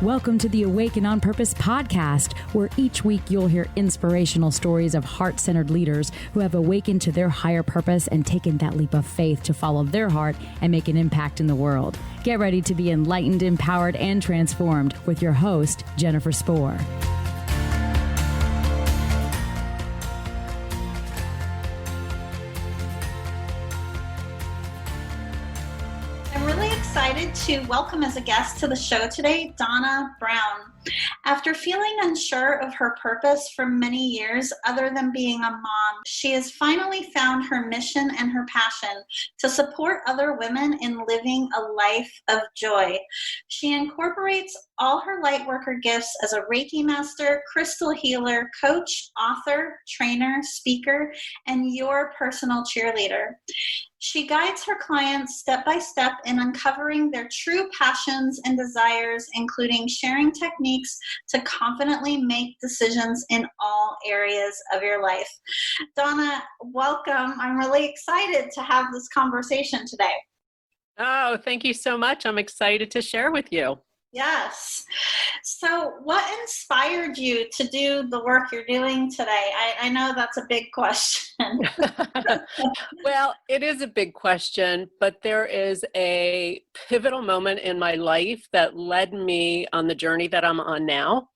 Welcome to the Awaken on Purpose podcast, where each week you'll hear inspirational stories of heart-centered leaders who have awakened to their higher purpose and taken that leap of faith to follow their heart and make an impact in the world. Get ready to be enlightened, empowered, and transformed with your host, Jennifer Spohr. Excited to welcome as a guest to the show today, Donna Brown. After feeling unsure of her purpose for many years, other than being a mom, she has finally found her mission and her passion to support other women in living a life of joy. She incorporates all her Lightworker gifts as a Reiki Master, crystal healer, coach, author, trainer, speaker, and your personal cheerleader. She guides her clients step by step in uncovering their true passions and desires, including sharing techniques to confidently make decisions in all areas of your life. Donna, welcome. I'm really excited to have this conversation today. Oh, thank you so much. I'm excited to share with you. Yes. So what inspired you to do the work you're doing today? I know that's a big question. Well, it is a big question, but there is a pivotal moment in my life that led me on the journey that I'm on now.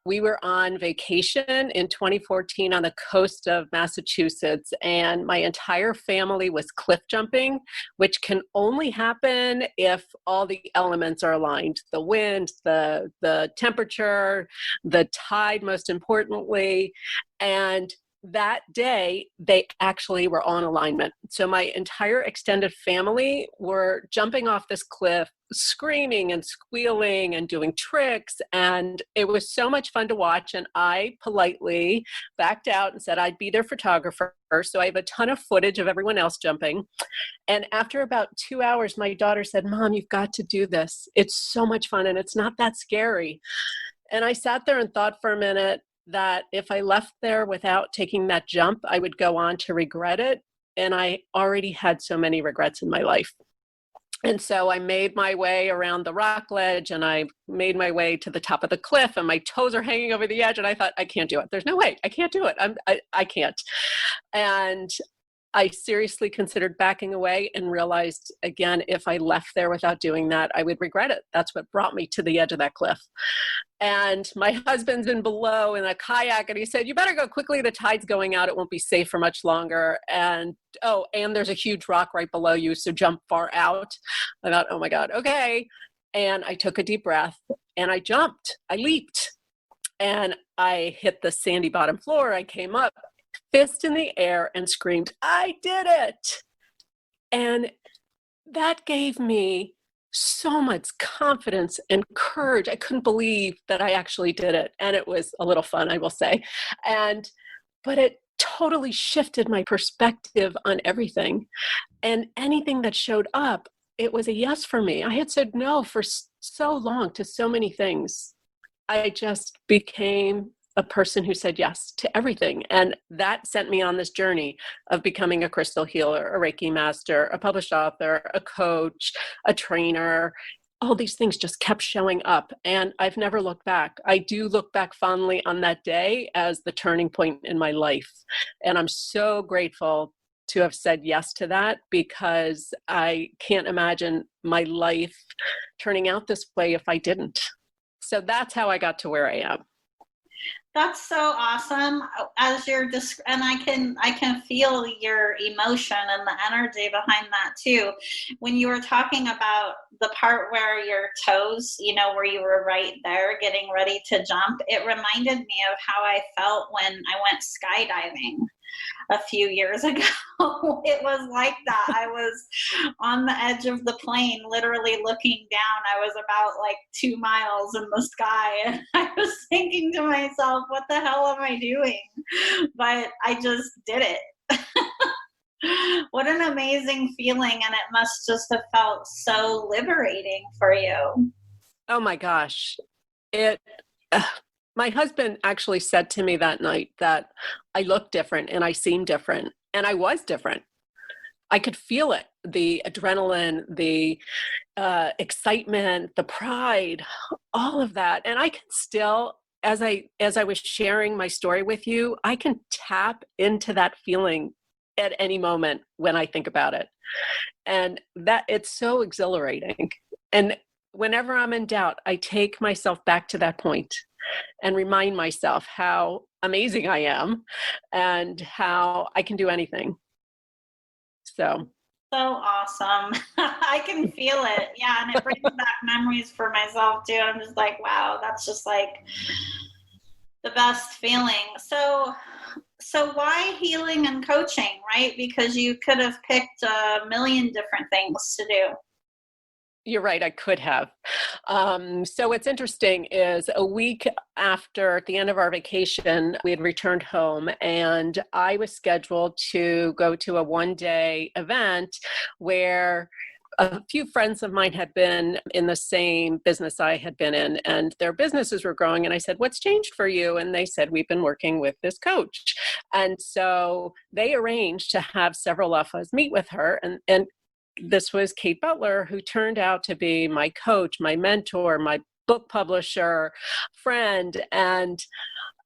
We were on vacation in 2014 on the coast of Massachusetts, and my entire family was cliff jumping, which can only happen if all the elements are aligned. The wind, the temperature, the tide, most importantly. And that day, they actually were on alignment. So my entire extended family were jumping off this cliff, screaming and squealing and doing tricks. And it was so much fun to watch. And I politely backed out and said I'd be their photographer. So I have a ton of footage of everyone else jumping. And after about 2 hours, my daughter said, "Mom, you've got to do this. It's so much fun and it's not that scary." And I sat there and thought for a minute that if I left there without taking that jump, I would go on to regret it. And I already had so many regrets in my life. And so I made my way around the rock ledge and I made my way to the top of the cliff and my toes are hanging over the edge. And I thought, I can't do it. There's no way. I can't do it. I can't. And I seriously considered backing away and realized, again, if I left there without doing that, I would regret it. That's what brought me to the edge of that cliff. And my husband's been below in a kayak and he said, "You better go quickly. The tide's going out. It won't be safe for much longer. And there's a huge rock right below you. So jump far out." I thought, oh my God, okay. And I took a deep breath and I jumped. I leaped and I hit the sandy bottom floor. I came up, fist in the air, and screamed, "I did it." And that gave me so much confidence and courage. I couldn't believe that I actually did it. And it was a little fun, I will say. But it totally shifted my perspective on everything. And anything that showed up, it was a yes for me. I had said no for so long to so many things. I just became a person who said yes to everything. And that sent me on this journey of becoming a crystal healer, a Reiki Master, a published author, a coach, a trainer. All these things just kept showing up and I've never looked back. I do look back fondly on that day as the turning point in my life. And I'm so grateful to have said yes to that because I can't imagine my life turning out this way if I didn't. So that's how I got to where I am. That's so awesome. As you're and I can feel your emotion and the energy behind that too. When you were talking about the part where your toes, where you were right there getting ready to jump, it reminded me of how I felt when I went skydiving a few years ago. It was like that. I was on the edge of the plane, literally looking down. I was about 2 miles in the sky and I was thinking to myself, what the hell am I doing? But I just did it. What an amazing feeling. And it must just have felt so liberating for you. Oh my gosh. My husband actually said to me that night that I looked different and I seemed different. And I was different. I could feel it. the adrenaline, the excitement, the pride, all of that. And I can still, as I was sharing my story with you, I can tap into that feeling at any moment when I think about it. And that it's so exhilarating. And whenever I'm in doubt, I take myself back to that point and remind myself how amazing I am and how I can do anything. So awesome. I can feel it. Yeah. And it brings back memories for myself too. I'm just like, wow, that's just like the best feeling. So why healing and coaching, right? Because you could have picked a million different things to do. You're right, I could have. So what's interesting is a week after, at the end of our vacation, we had returned home, and I was scheduled to go to a one-day event where a few friends of mine had been in the same business I had been in, and their businesses were growing. And I said, "What's changed for you?" And they said, "We've been working with this coach." And so they arranged to have several of us meet with her. And this was Kate Butler, who turned out to be my coach, my mentor, my book publisher, friend. And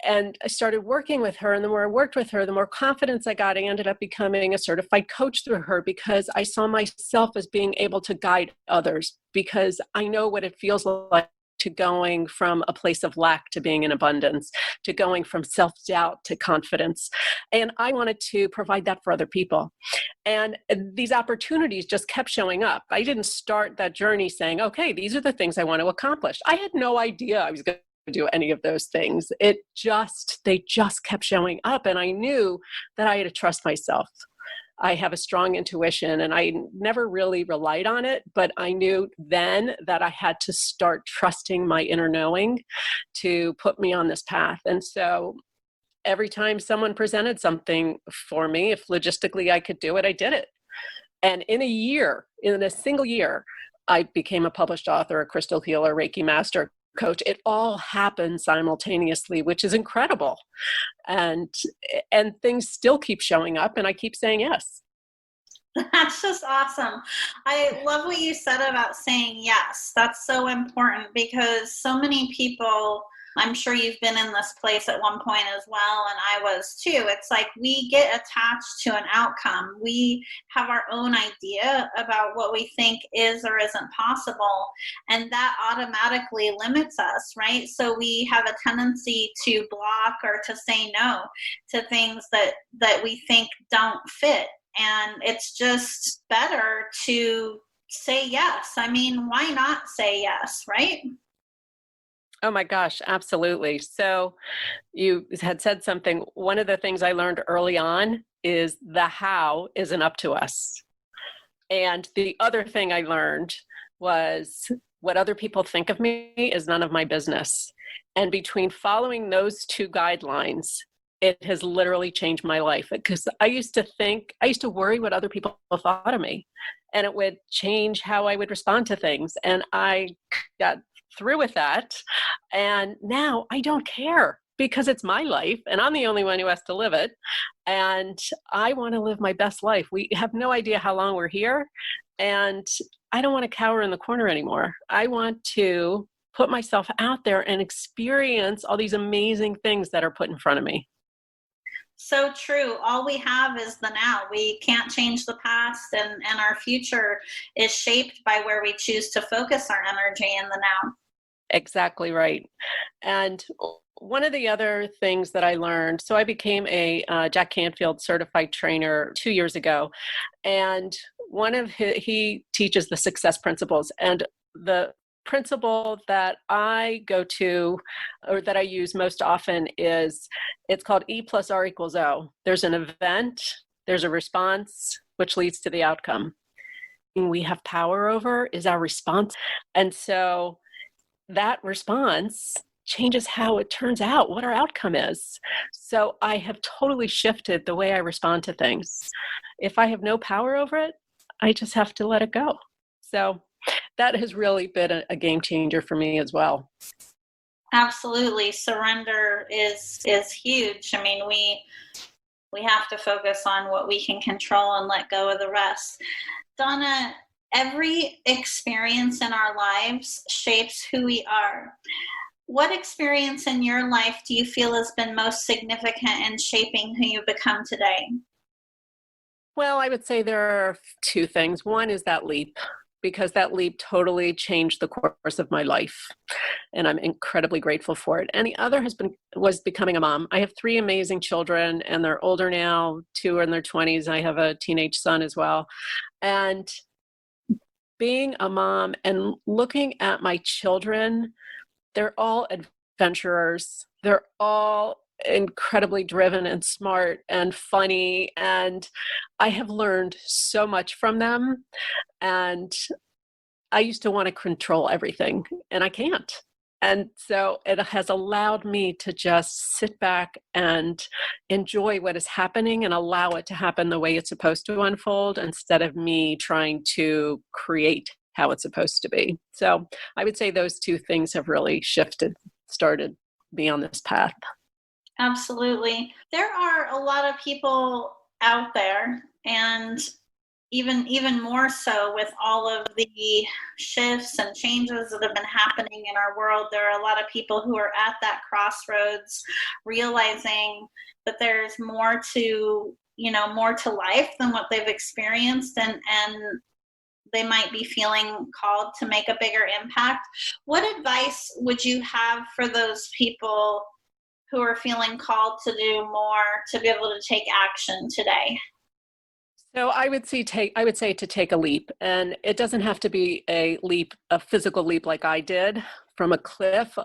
I started working with her. And the more I worked with her, the more confidence I got. I ended up becoming a certified coach through her because I saw myself as being able to guide others, because I know what it feels like to going from a place of lack to being in abundance, to going from self-doubt to confidence. And I wanted to provide that for other people. And these opportunities just kept showing up. I didn't start that journey saying, okay, these are the things I want to accomplish. I had no idea I was going to do any of those things. They just kept showing up. And I knew that I had to trust myself. I have a strong intuition, and I never really relied on it, but I knew then that I had to start trusting my inner knowing to put me on this path. And so every time someone presented something for me, if logistically I could do it, I did it. And in a single year, I became a published author, a crystal healer, Reiki Master, coach. It all happened simultaneously, which is incredible. And things still keep showing up, and I keep saying yes. That's just awesome. I love what you said about saying yes. That's so important, because so many people, I'm sure you've been in this place at one point as well, and I was too. It's like we get attached to an outcome. We have our own idea about what we think is or isn't possible, and that automatically limits us, right? So we have a tendency to block or to say no to things that we think don't fit. And it's just better to say yes. I mean, why not say yes, right? Oh my gosh, absolutely. So you had said something. One of the things I learned early on is the how isn't up to us. And the other thing I learned was what other people think of me is none of my business. And between following those two guidelines, it has literally changed my life, because I used to worry what other people thought of me, and it would change how I would respond to things. And I got through with that. And now I don't care, because it's my life and I'm the only one who has to live it. And I want to live my best life. We have no idea how long we're here. And I don't want to cower in the corner anymore. I want to put myself out there and experience all these amazing things that are put in front of me. So true. All we have is the now. We can't change the past, and our future is shaped by where we choose to focus our energy in the now. Exactly right. And one of the other things that I learned, so I became a Jack Canfield certified trainer 2 years ago, and he teaches the success principles, and the principle that I go to, or that I use most often, it's called E plus R equals O. There's an event, there's a response, which leads to the outcome. And we have power over is our response. And so that response changes how it turns out, what our outcome is. So I have totally shifted the way I respond to things. If I have no power over it, I just have to let it go. So that has really been a game changer for me as well. Absolutely. Surrender is huge. I mean, We have to focus on what we can control and let go of the rest. Donna, every experience in our lives shapes who we are. What experience in your life do you feel has been most significant in shaping who you become today? Well, I would say there are two things. One is that leap, because that leap totally changed the course of my life, and I'm incredibly grateful for it. And the other was becoming a mom. I have 3 amazing children, and they're older now. 2 are in their 20s. I have a teenage son as well. And being a mom and looking at my children, they're all adventurers. They're all incredibly driven and smart and funny. And I have learned so much from them. And I used to want to control everything, and I can't. And so it has allowed me to just sit back and enjoy what is happening and allow it to happen the way it's supposed to unfold, instead of me trying to create how it's supposed to be. So I would say those two things have really started me on this path. Absolutely. There are a lot of people out there, and even more so with all of the shifts and changes that have been happening in our world. There are a lot of people who are at that crossroads, realizing that there's more to life than what they've experienced, and they might be feeling called to make a bigger impact. What advice would you have for those people who are feeling called to do more, to be able to take action today? So I would say to take a leap, and it doesn't have to be a physical leap like I did from a cliff.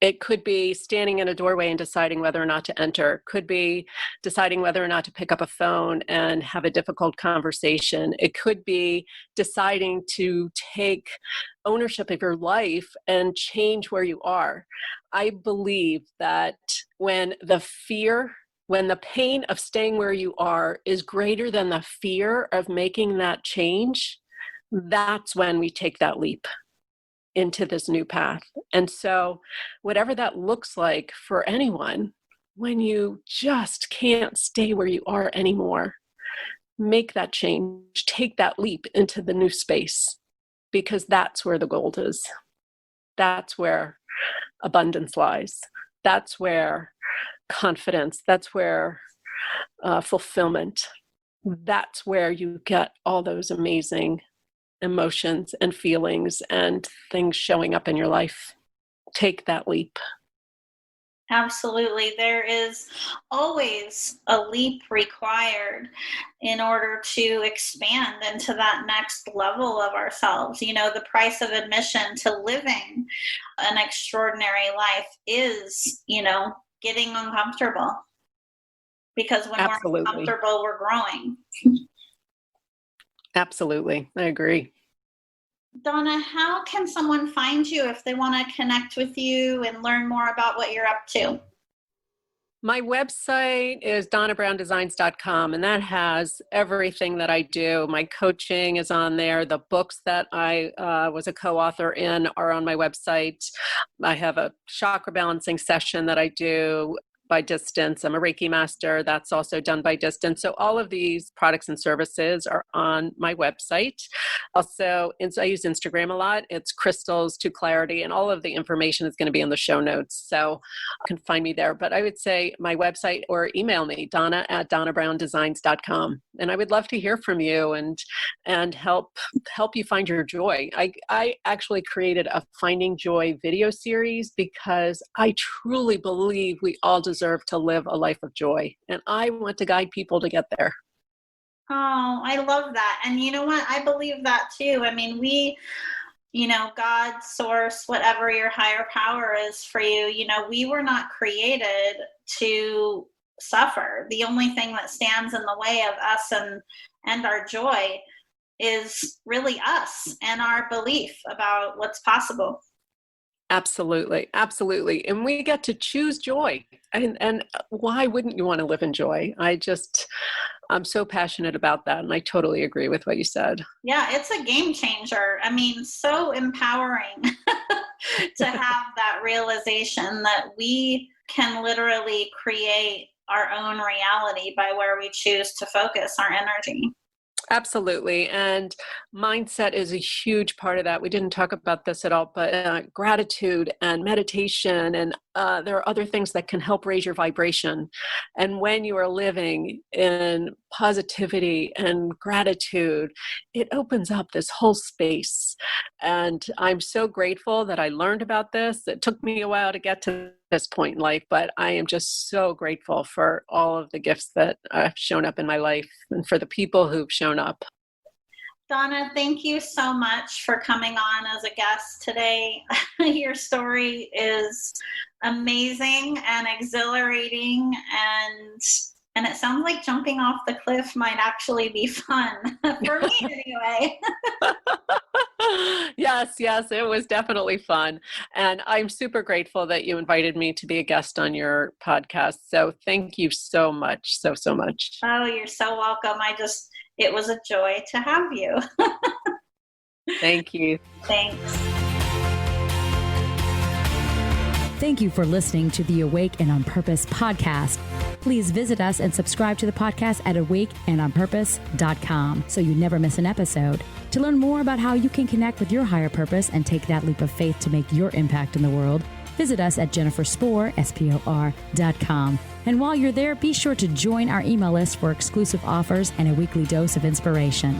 It could be standing in a doorway and deciding whether or not to enter. Could be deciding whether or not to pick up a phone and have a difficult conversation. It could be deciding to take ownership of your life and change where you are. I believe that when the pain of staying where you are is greater than the fear of making that change, that's when we take that leap into this new path. And so whatever that looks like for anyone, when you just can't stay where you are anymore, make that change, take that leap into the new space, because that's where the gold is. That's where abundance lies. That's where confidence, that's where fulfillment, that's where you get all those amazing emotions and feelings and things showing up in your life. Take that leap. Absolutely. There is always a leap required in order to expand into that next level of ourselves. The price of admission to living an extraordinary life is, getting uncomfortable. Because when Absolutely. We're uncomfortable, we're growing. Absolutely. I agree. Donna, how can someone find you if they want to connect with you and learn more about what you're up to? My website is donnabrowndesigns.com, and that has everything that I do. My coaching is on there. The books that I was a co-author in are on my website. I have a chakra balancing session that I do by distance. I'm a Reiki Master. That's also done by distance. So all of these products and services are on my website. Also, I use Instagram a lot. It's Crystals to Clarity, and all of the information is going to be in the show notes. So you can find me there. But I would say my website, or email me, donna@donnabrowndesigns.com. And I would love to hear from you and help you find your joy. I actually created a Finding Joy video series because I truly believe we all deserve to live a life of joy. And I want to guide people to get there. Oh, I love that. And you know what? I believe that too. I mean, God, source, whatever your higher power is for you, we were not created to suffer. The only thing that stands in the way of us and our joy is really us and our belief about what's possible. Absolutely. Absolutely. And we get to choose joy. And why wouldn't you want to live in joy? I'm so passionate about that. And I totally agree with what you said. Yeah, it's a game changer. I mean, so empowering to have that realization that we can literally create our own reality by where we choose to focus our energy. Absolutely. And mindset is a huge part of that. We didn't talk about this at all, but gratitude and meditation, and there are other things that can help raise your vibration. And when you are living in positivity and gratitude, it opens up this whole space. And I'm so grateful that I learned about this. It took me a while to get to this point in life, but I am just so grateful for all of the gifts that have shown up in my life and for the people who've shown up. Donna, thank you so much for coming on as a guest today. Your story is amazing and exhilarating, and it sounds like jumping off the cliff might actually be fun for me anyway. Yes, it was definitely fun. And I'm super grateful that you invited me to be a guest on your podcast. So thank you so much. So much. Oh, you're so welcome. It was a joy to have you. Thank you. Thanks. Thank you for listening to the Awake and On Purpose podcast. Please visit us and subscribe to the podcast at awakeandonpurpose.com so you never miss an episode. To learn more about how you can connect with your higher purpose and take that leap of faith to make your impact in the world, visit us at jenniferspor.com. And while you're there, be sure to join our email list for exclusive offers and a weekly dose of inspiration.